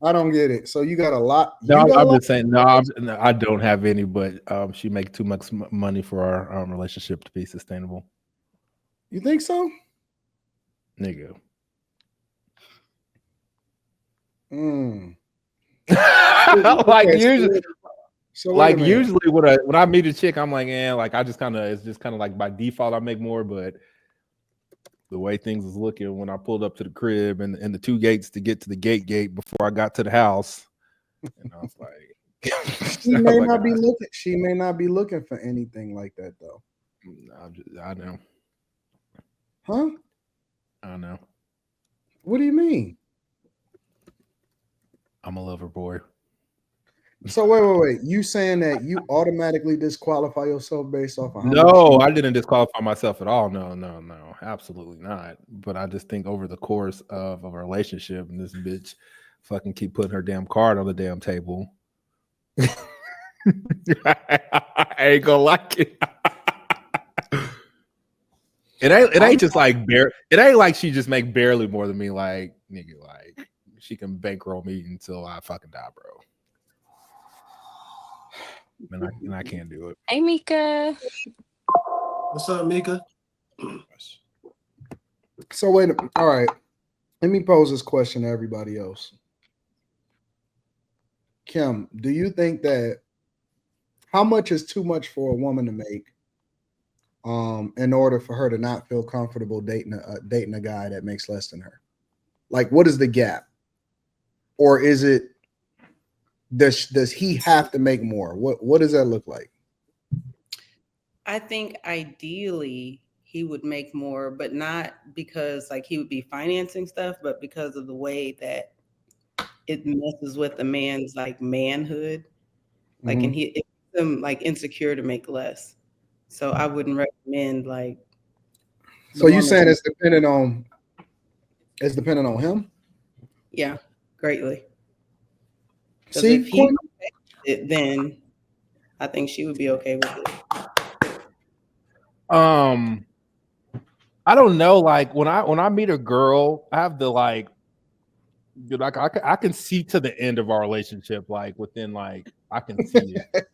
I don't get it. So you got a lot. No, You got a I'm lot. just saying. No, I don't have any, but she makes too much money for our relationship to be sustainable. You think so? Nigga. Mm. Like Okay, usually, so wait a minute. usually when I meet a chick, I'm like, like I just kind of, it's just kind of like by default I make more, but the way things was looking when I pulled up to the crib and the two gates to get to the gate before I got to the house, and I was like, She I may was like, not be looking. She may not be looking for anything like that, though. I know, Huh? I know. What do you mean? I'm a lover boy. So wait. You saying that you automatically disqualify yourself based off of how much No, you? I didn't disqualify myself at all. No, absolutely not. But I just think over the course of a relationship, and this bitch fucking keep putting her damn card on the damn table. I ain't gonna like it. It ain't just like it ain't like she just make barely more than me. Like nigga, like she can bankroll me until I fucking die, bro. And I can't do it. Hey, Mika. What's up, Mika? So wait. All right. Let me pose this question to everybody else. Kim, do you think that how much is too much for a woman to make in order for her to not feel comfortable dating a guy that makes less than her? Like, what is the gap? Or is it does he have to make more? What does that look like? I think ideally he would make more, but not because like he would be financing stuff, but because of the way that it messes with the man's like manhood. Like, and he it makes him like insecure to make less. So I wouldn't recommend like. So you saying it's dependent on him? Yeah, greatly. See, if he it, then I think she would be okay with it. I don't know. Like when I meet a girl, I have the like I can see to the end of our relationship, like within like I can see it.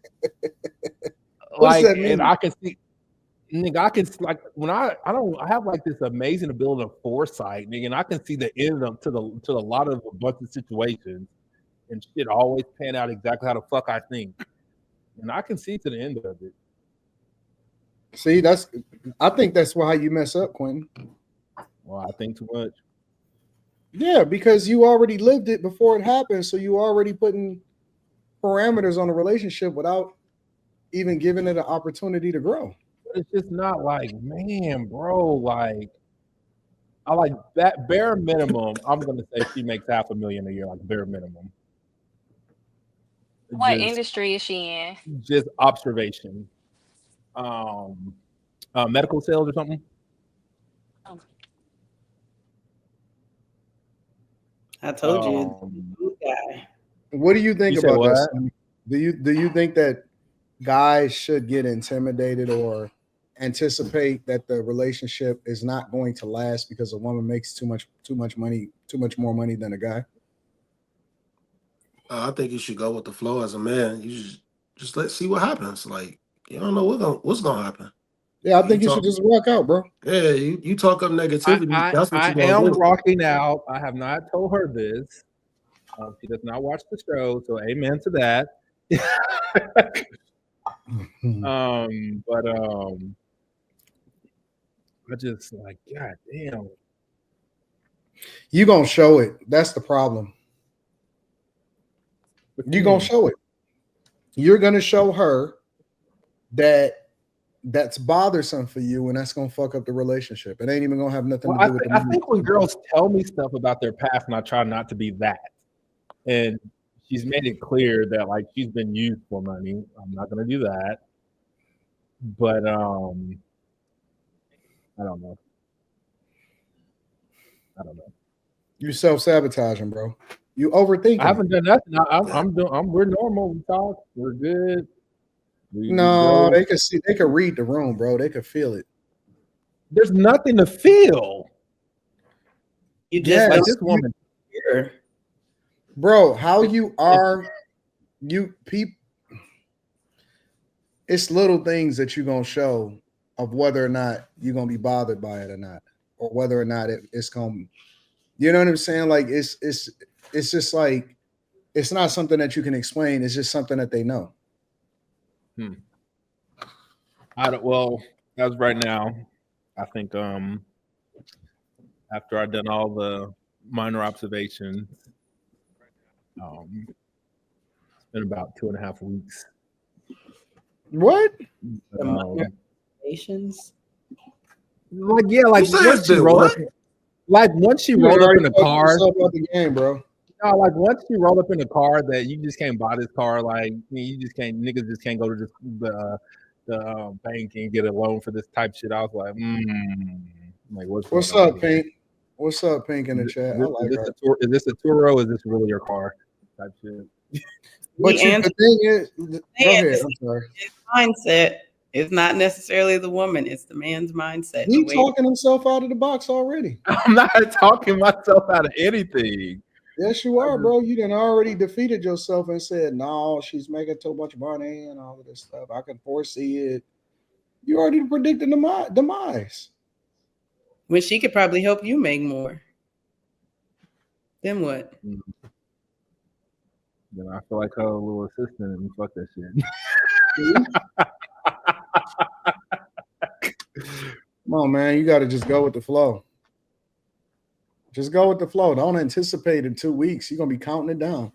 Like and I can see nigga, I can like when I have like this amazing ability of foresight, nigga, and I can see the end of to a lot of a bunch of situations and shit always pan out exactly how the fuck I think. And I can see to the end of it. See, I think that's why you mess up, Quinton. Well, I think too much. Yeah, because you already lived it before it happened, so you already putting parameters on a relationship without even giving it an opportunity to grow. But it's just not like, man, bro, like I like that bare minimum. I'm gonna say she makes $500,000 a year, like bare minimum. What industry is she in? Just observation. Medical sales or something. Oh. I told you, guy. What do you think about this? Do you think that guys should get intimidated or anticipate that the relationship is not going to last because a woman makes too much more money than a guy? I think you should go with the flow as a man. You just let's see what happens. Like you don't know what's gonna happen. Yeah, I think you should just rock out, bro. Yeah, you talk up negativity. That's what I you am do. rocking out. I have not told her this. She does not watch the show, so amen to that. But I just like, God damn. You gonna show it. That's the problem. You're gonna show it. You're gonna show her that's bothersome for you, and that's gonna fuck up the relationship. It ain't even gonna have nothing to do with the I think when girls tell me stuff about their past, and I try not to be that, and she's made it clear that like she's been used for money. I'm not gonna do that. But I don't know. You self-sabotaging, bro. You overthinking. I haven't done nothing. We're normal. We talk. We're good. No, they could see. They could read the room, bro. They could feel it. There's nothing to feel. You just like this woman. Here. Bro, how you are, you people, it's little things that you're gonna show of whether or not you're gonna be bothered by it or not, or whether or not it's gonna, you know what I'm saying? Like it's just like it's not something that you can explain. It's just something that they know. I don't, well, as right now, I think after I've done all the minor observations, it's been about 2.5 weeks. What? The minor observations. Like yeah, like You say once it's she been rolled what? up, like once she You rolled up already in a fucked car, yourself out the game, bro. no, like once you roll up in a car that you just can't buy this car, like you just can't, niggas just can't go to this, the bank and get a loan for this type shit. I was like, like what's going What's on up, here? Pink? What's up, Pink in the chat? I like her. Is this a Turo? Is this really your car? Type shit. But The the thing is, go ahead. I'm sorry. mindset is not necessarily the woman; it's the man's mindset. He talking himself out of the box already. I'm not talking myself out of anything. Yes, you are, bro. You done already defeated yourself and said, no, she's making too much money and all of this stuff. I can foresee it. You already predicted the demise. When she could probably help you make more. Then what? Then I feel like her little assistant and fuck that shit. Come on, man. You got to just go with the flow. Just go with the flow. Don't anticipate in 2 weeks. You're going to be counting it down.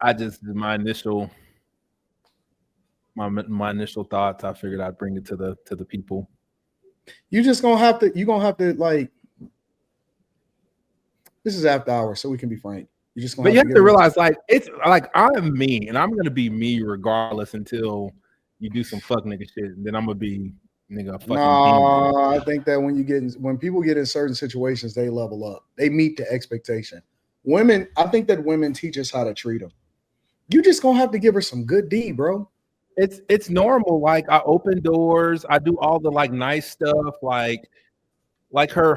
I just my initial thoughts. I figured I'd bring it to the people. You're just gonna have to. You're gonna have to like. This is after hours, so we can be frank. You just. But you have to realize, like it's like I'm me, and I'm gonna be me regardless until you do some fuck nigga shit, and then I'm gonna be nigga fucking. No, I think that when people get in certain situations, they level up. They meet the expectation. Women, I think that women teach us how to treat them. You just gonna have to give her some good D, bro. It's normal. Like I open doors, I do all the like nice stuff, like her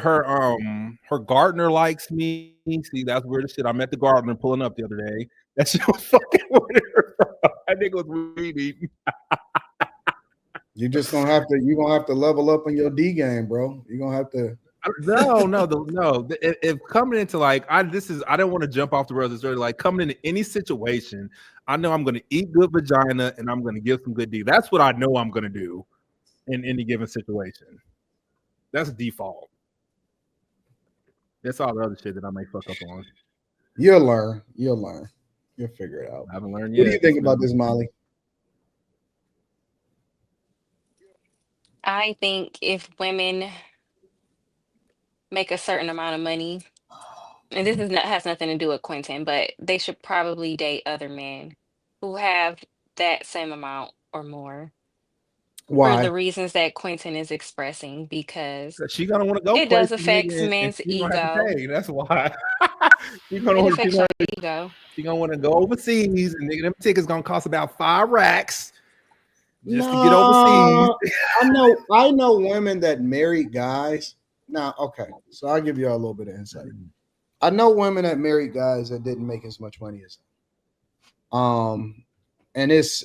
gardener likes me. See, that's weird as shit. I met the gardener pulling up the other day. That shit was fucking weird. I think it was weird. You're just gonna have to level up on your D game, bro. You're gonna have to. No. If coming into like I don't want to jump off the rails. It's really like coming into any situation. I know I'm gonna eat good vagina and I'm gonna give some good D. That's what I know I'm gonna do in any given situation. That's default. That's all the other shit that I may fuck up on. You'll learn. You'll figure it out. I haven't learned yet. What do you think about this, Molly? I think if women make a certain amount of money, and this has nothing to do with Quinton, but they should probably date other men who have that same amount or more. For Why? the reasons that Quinton is expressing, because She gonna want to go. it does places, affect nigga, and men's she's gonna have to ego. pay. That's why. It affects your ego. She gonna want to go overseas, and nigga, them tickets gonna cost about 5 racks just to get overseas. I know women that married guys. Now, okay, so I'll give you all a little bit of insight. I know women that married guys that didn't make as much money as them. And it's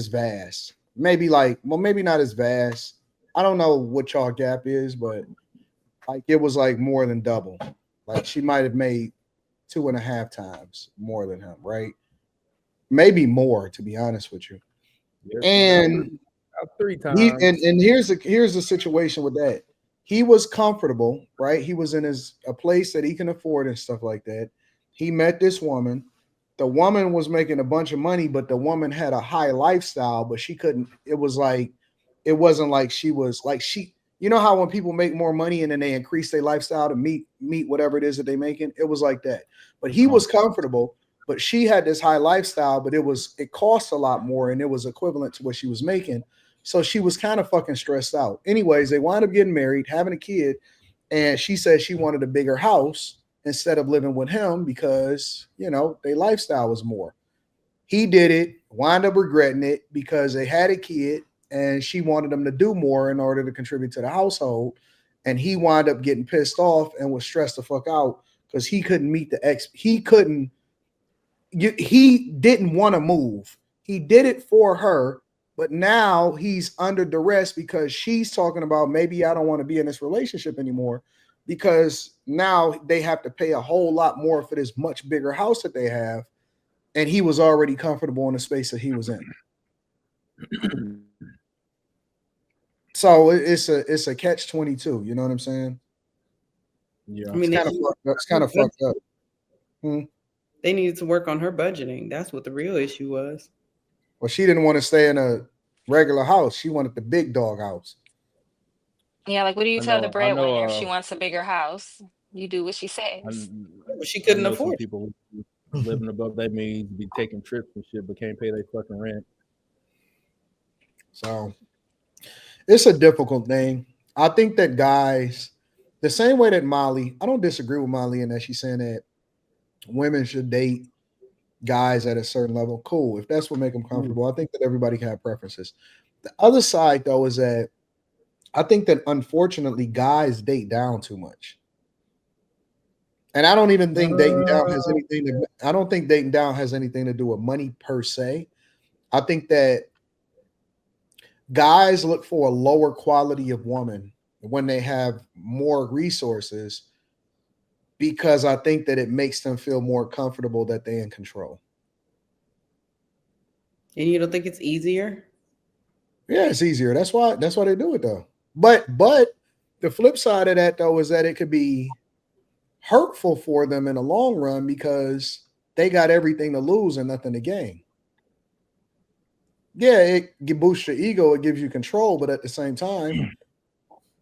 vast. Maybe maybe not as vast. I don't know what y'all gap is, but like it was like more than double. Like she might have made 2.5 times more than him, right? Maybe more, to be honest with you. And 3 times. And here's the situation with that. He was comfortable, right? He was in a place that he can afford and stuff like that. He met this woman. The woman was making a bunch of money, but the woman had a high lifestyle, but she couldn't. It wasn't like she was like you know how when people make more money and then they increase their lifestyle to meet whatever it is that they're making, it was like that. But he was comfortable, but she had this high lifestyle, but it cost a lot more and it was equivalent to what she was making. So she was kind of fucking stressed out. Anyways, they wound up getting married, having a kid, and she said she wanted a bigger house instead of living with him because, their lifestyle was more. He did it, wound up regretting it because they had a kid and she wanted him to do more in order to contribute to the household. And he wound up getting pissed off and was stressed the fuck out because he couldn't meet he couldn't. He didn't want to move. He did it for her, but now he's under duress because she's talking about maybe I don't want to be in this relationship anymore because now they have to pay a whole lot more for this much bigger house that they have, and he was already comfortable in the space that he was in. So it's a catch-22. You know what I'm saying? Yeah, I mean, it's kind of fucked up. They needed to work on her budgeting. That's what the real issue was. Well, she didn't want to stay in a regular house. She wanted the big dog house. Yeah, like what do you I tell the know. breadwinner if she wants a bigger house? You do what she says. She couldn't some afford it. people living above their means, be taking trips and shit, but can't pay their fucking rent. So it's a difficult thing. I think that guys, the same way that Molly, I don't disagree with Molly in that she's saying that women should date guys at a certain level. Cool. If that's what make them comfortable, I think that everybody can have preferences. The other side, though, is that I think that unfortunately guys date down too much. And I don't even think dating down has anything to, I don't think dating down has anything to do with money per se. I think that guys look for a lower quality of woman when they have more resources because I think that it makes them feel more comfortable that they're in control. And you don't think it's easier? Yeah, it's easier. That's why they do it though. But the flip side of that though is that it could be hurtful for them in the long run because they got everything to lose and nothing to gain. Yeah, it boosts your ego, it gives you control, but at the same time,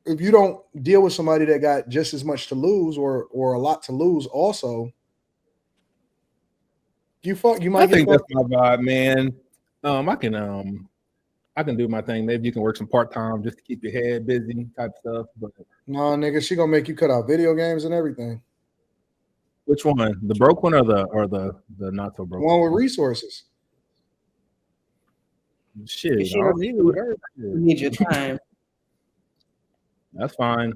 if you don't deal with somebody that got just as much to lose or a lot to lose also, you might I think that's my vibe, man. I can do my thing. Maybe you can work some part-time just to keep your head busy type stuff. But no, nigga, she gonna make you cut out video games and everything. Which one? The broke one or the not so broke one with resources? Shit, She I don't need it with her. You need your time. That's fine.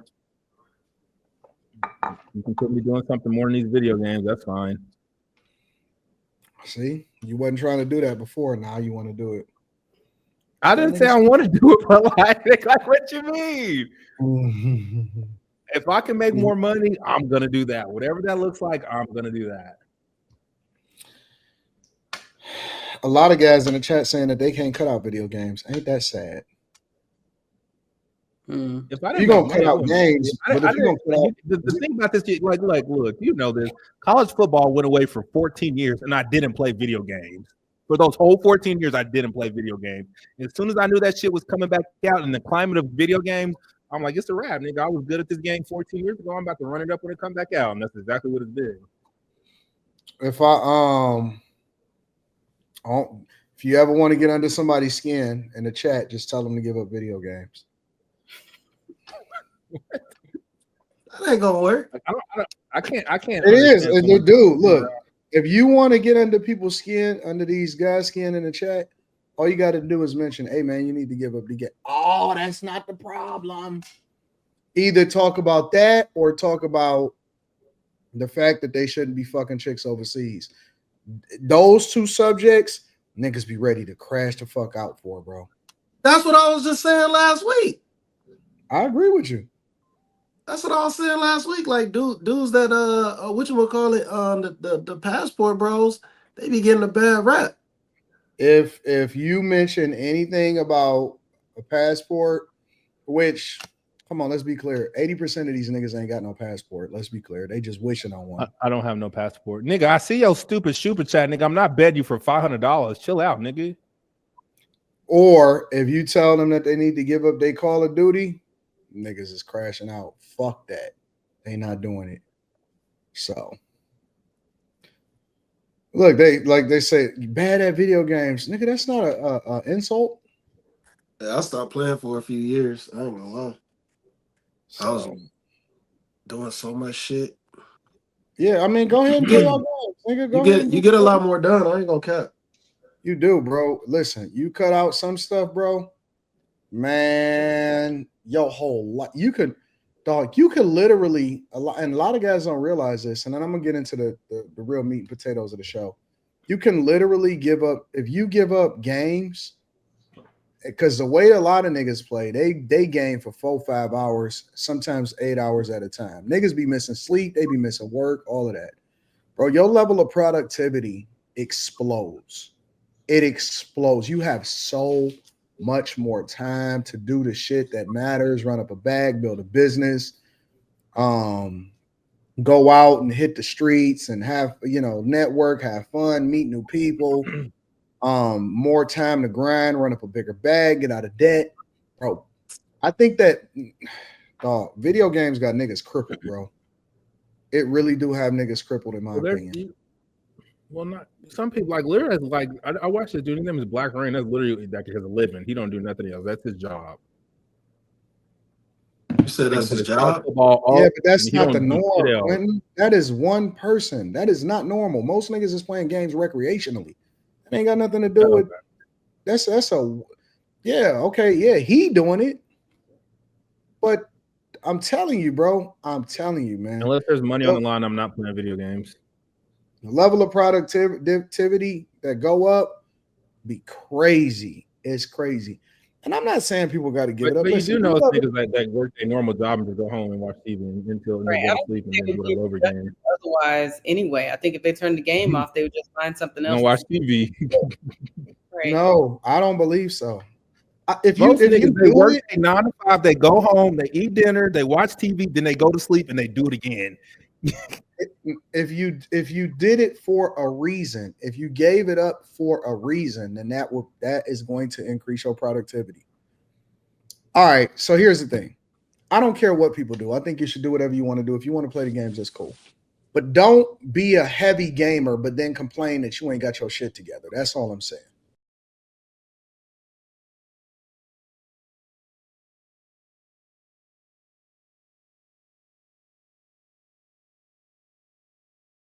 You can put me doing something more than these video games. That's fine. See, you wasn't trying to do that before. Now you want to do it. I didn't say I want to do it, but like what you mean? If I can make more money, I'm gonna do that. Whatever that looks like, I'm gonna do that. A lot of guys in the chat saying that they can't cut out video games. Ain't that sad? If I you're gonna cut out games, but if you're gonna cut out the thing about this, like, look, you know this. College football went away for 14 years, and I didn't play video games. For those whole 14 years, I didn't play video games. As soon as I knew that shit was coming back out in the climate of video games, I'm like, it's a wrap, nigga. I was good at this game 14 years ago. I'm about to run it up when it comes back out, and that's exactly what it's been. If if you ever want to get under somebody's skin in the chat, just tell them to give up video games. That ain't gonna work. I can't. It is, dude. Look, if you want to get under people's skin, under these guys' skin in the chat, all you got to do is mention, "Hey, man, you need to give up the game." Oh, that's not the problem. Either talk about that or talk about the fact that they shouldn't be fucking chicks overseas. Those two subjects, niggas be ready to crash the fuck out for, bro. That's what I was just saying last week. I agree with you. That's what I was saying last week. Like dudes that what you would call it, the passport bros, they be getting a bad rap. If you mention anything about a passport, which come on, let's be clear, 80% of these niggas ain't got no passport. Let's be clear, they just wishing on one. I don't have no passport, nigga. I see your stupid super chat, nigga. I'm not betting you for $500. Chill out, nigga. Or if you tell them that they need to give up their Call of Duty, niggas is crashing out. Fuck that. They not doing it. So look, they say bad at video games. Nigga, that's not a insult. Yeah, I stopped playing for a few years. I ain't gonna lie. So, I was doing so much shit. Yeah, I mean, go ahead and play your games, nigga. You get a lot more done. I ain't gonna cap. You do, bro. Listen, you cut out some stuff, bro. Man, your whole life. You could dog, you could literally a lot of guys don't realize this, and then I'm gonna get into the real meat and potatoes of the show. You can literally give up if you give up games, because the way a lot of niggas play, they game for 4-5 hours, sometimes 8 hours at a time. Niggas be missing sleep, they be missing work, all of that. Bro, your level of productivity explodes. It explodes. You have so much more time to do the shit that matters, run up a bag, build a business, go out and hit the streets and have, network, have fun, meet new people, more time to grind, run up a bigger bag, get out of debt. Bro, I think that video games got niggas crippled, bro. It really do have niggas crippled, in my opinion. Well, not some people literally I watched this dude. His name is Black Rain. That's literally that he has a living. He don't do nothing else. That's his job. You said that's his job? Yeah, but that's not the norm, Quinton. That is one person. That is not normal. Most niggas is playing games recreationally. It ain't got nothing to do with he doing it. But I'm telling you, bro. I'm telling you, man. Unless there's money on the line, I'm not playing video games. The level of productivity that go up be crazy. It's crazy. And I'm not saying people got to give it up. But you do know niggas that work their normal job and just go home and watch TV until they go to sleep and then do it all over again. Otherwise, anyway, I think if they turned the game off, they would just find something else. Don't watch TV. Right. No, I don't believe so. If you they work 9 to 5, they go home, they eat dinner, they watch TV, then they go to sleep and they do it again. If you did it for a reason, if you gave it up for a reason, then that is going to increase your productivity. All right, so here's the thing. I don't care what people do. I think you should do whatever you want to do. If you want to play the games, that's cool. But don't be a heavy gamer, but then complain that you ain't got your shit together. That's all I'm saying.